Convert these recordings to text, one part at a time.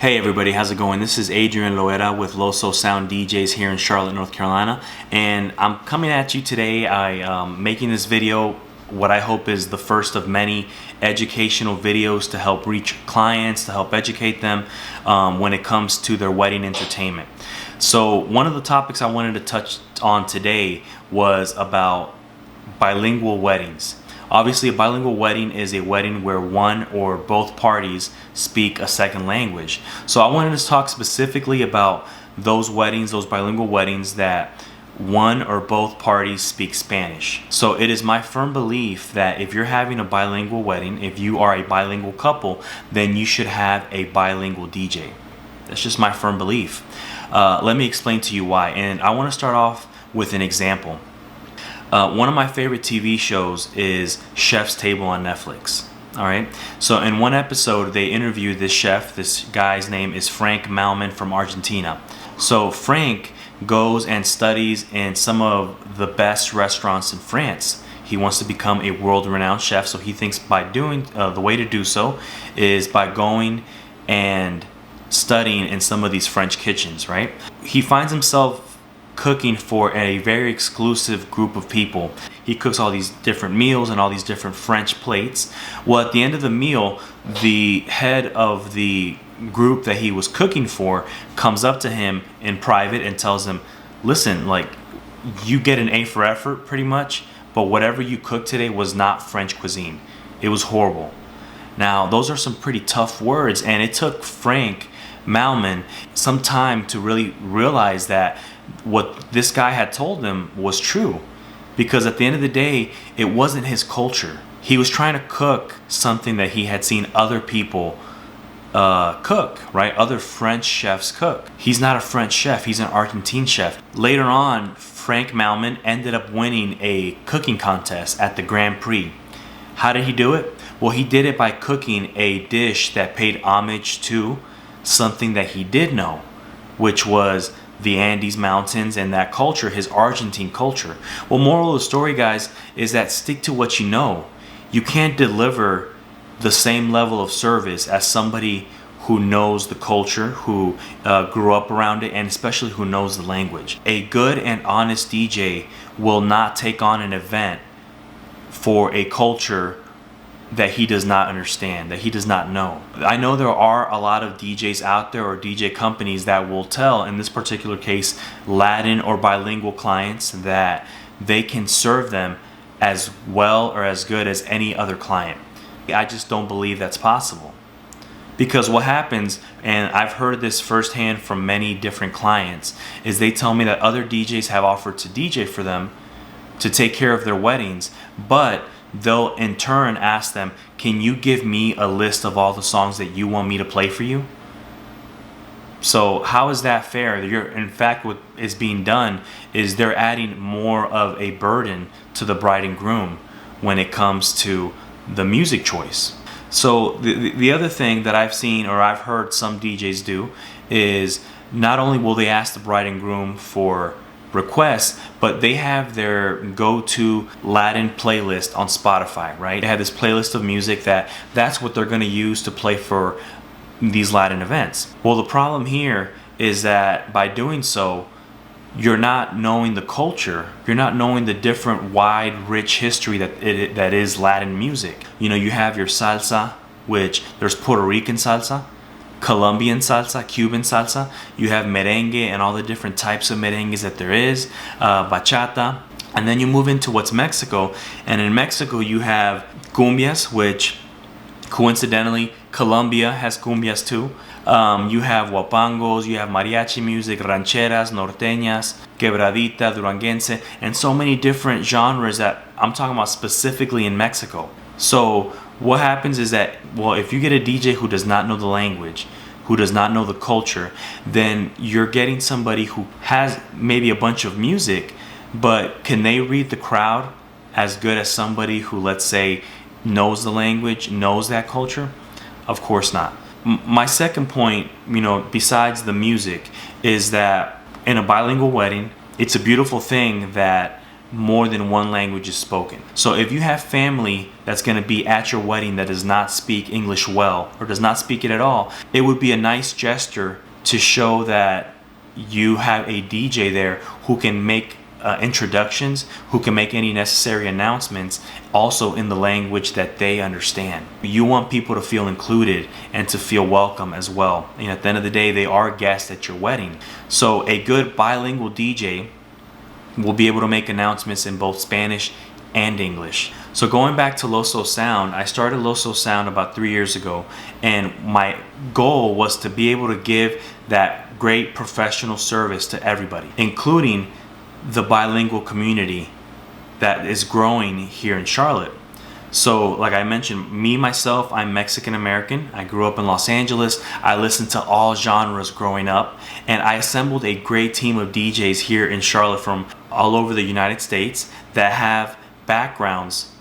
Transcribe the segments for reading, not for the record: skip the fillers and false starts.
Hey everybody, how's it going? This is Adrian Loera with LoSo Sound DJs here in Charlotte, North Carolina, and I'm coming at you today. I'm making this video, what I hope is the first of many educational videos to help reach clients, to help educate them when it comes to their wedding entertainment. So one of the topics I wanted to touch on today was about bilingual weddings. Obviously, a bilingual wedding is a wedding where one or both parties speak a second language. So I wanted to talk specifically about those weddings, those bilingual weddings that one or both parties speak Spanish. So it is my firm belief that if you're having a bilingual wedding, if you are a bilingual couple, then you should have a bilingual DJ. That's just my firm belief. Let me explain to you why. And I want to start off with an example. One of my favorite TV shows is Chef's Table on Netflix. All right. So in one episode, they interviewed this chef. This guy's name is Frank Malman from Argentina. So Frank goes and studies in some of the best restaurants in France. He wants to become a world-renowned chef. So he thinks by doing the way to do so is by going and studying in some of these French kitchens. Right. He finds himself cooking for a very exclusive group of people. He cooks all these different meals and all these different French plates. Well, at the end of the meal, the head of the group that he was cooking for comes up to him in private and tells him, listen, like, you get an A for effort pretty much, but whatever you cooked today was not French cuisine. It was horrible. Now, those are some pretty tough words, and it took Frank Malman some time to really realize that what this guy had told him was true, because at the end of the day, it wasn't his culture. He was trying to cook something that he had seen other people cook, right? Other French chefs cook. He's not a French chef, he's an Argentine chef. Later on, Frank Malman ended up winning a cooking contest at the Grand Prix. How did he do it? Well, he did it by cooking a dish that paid homage to something that he did know, which was the Andes Mountains and that culture, his Argentine culture. Well, moral of the story, guys, is that stick to what you know. You can't deliver the same level of service as somebody who knows the culture, who grew up around it, and especially who knows the language. A good and honest DJ will not take on an event for a culture that he does not understand, that he does not know. I know there are a lot of DJs out there, or DJ companies, that will tell, in this particular case, Latin or bilingual clients, that they can serve them as well or as good as any other client. I just don't believe that's possible. Because what happens, and I've heard this firsthand from many different clients, is they tell me that other DJs have offered to DJ for them to take care of their weddings, but they'll in turn ask them, can you give me a list of all the songs that you want me to play for you? So how is that fair? In fact, what is being done is they're adding more of a burden to the bride and groom when it comes to the music choice. So the other thing that I've seen, or I've heard some DJs do, is not only will they ask the bride and groom for requests, but they have their go-to Latin playlist on Spotify, right? They have this playlist of music that's what they're going to use to play for these Latin events. Well, the problem here is that by doing so, you're not knowing the culture. You're not knowing the different, wide, rich history that is Latin music. You know, you have your salsa, which there's Puerto Rican salsa, Colombian salsa, Cuban salsa. You have merengue and all the different types of merengues that there is, bachata. And then you move into what's Mexico. And in Mexico, you have cumbias, which coincidentally, Colombia has cumbias too. You have huapangos, you have mariachi music, rancheras, norteñas, quebradita, duranguense, and so many different genres that I'm talking about specifically in Mexico. So what happens is that, well, if you get a DJ who does not know the language, who does not know the culture, then you're getting somebody who has maybe a bunch of music, but can they read the crowd as good as somebody who, let's say, knows the language, knows that culture? Of course not. My second point, besides the music, is that in a bilingual wedding, it's a beautiful thing that more than one language is spoken. So if you have family that's going to be at your wedding that does not speak English well or does not speak it at all, it would be a nice gesture to show that you have a DJ there who can make introductions, who can make any necessary announcements also in the language that they understand. You want people to feel included and to feel welcome as well. And at the end of the day, they are guests at your wedding. So a good bilingual DJ will be able to make announcements in both Spanish and English. So going back to LoSo Sound, I started LoSo Sound about 3 years ago, and my goal was to be able to give that great professional service to everybody, including the bilingual community that is growing here in Charlotte. So like I mentioned, myself, I'm Mexican American. I grew up in Los Angeles. I listened to all genres growing up, and I assembled a great team of DJs here in Charlotte from all over the United States that have backgrounds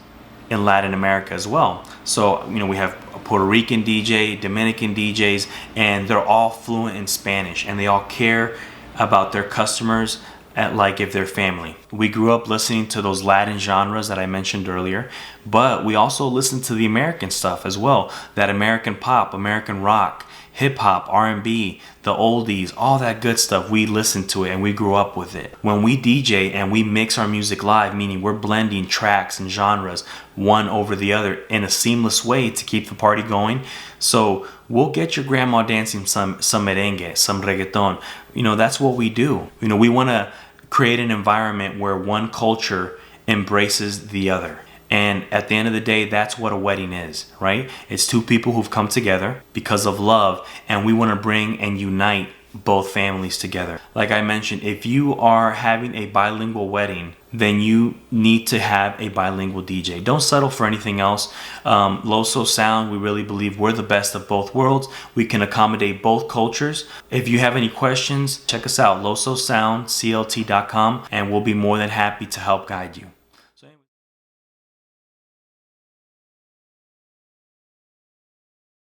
in Latin America as well. So, we have a Puerto Rican DJ, Dominican DJs, and they're all fluent in Spanish, and they all care about their customers like if they're family. We grew up listening to those Latin genres that I mentioned earlier, but we also listened to the American stuff as well. That American pop, American rock, hip hop, R&B, the oldies, all that good stuff. We listened to it and we grew up with it. When we DJ and we mix our music live, meaning we're blending tracks and genres one over the other in a seamless way to keep the party going. So we'll get your grandma dancing some merengue, some reggaeton. That's what we do. We want to create an environment where one culture embraces the other. And at the end of the day, that's what a wedding is, right? It's two people who've come together because of love, and we want to bring and unite both families together. Like I mentioned, if you are having a bilingual wedding, then you need to have a bilingual DJ. Don't settle for anything else. LoSo Sound, we really believe we're the best of both worlds. We can accommodate both cultures. If you have any questions, check us out, LoSoSoundCLT.com, and we'll be more than happy to help guide you.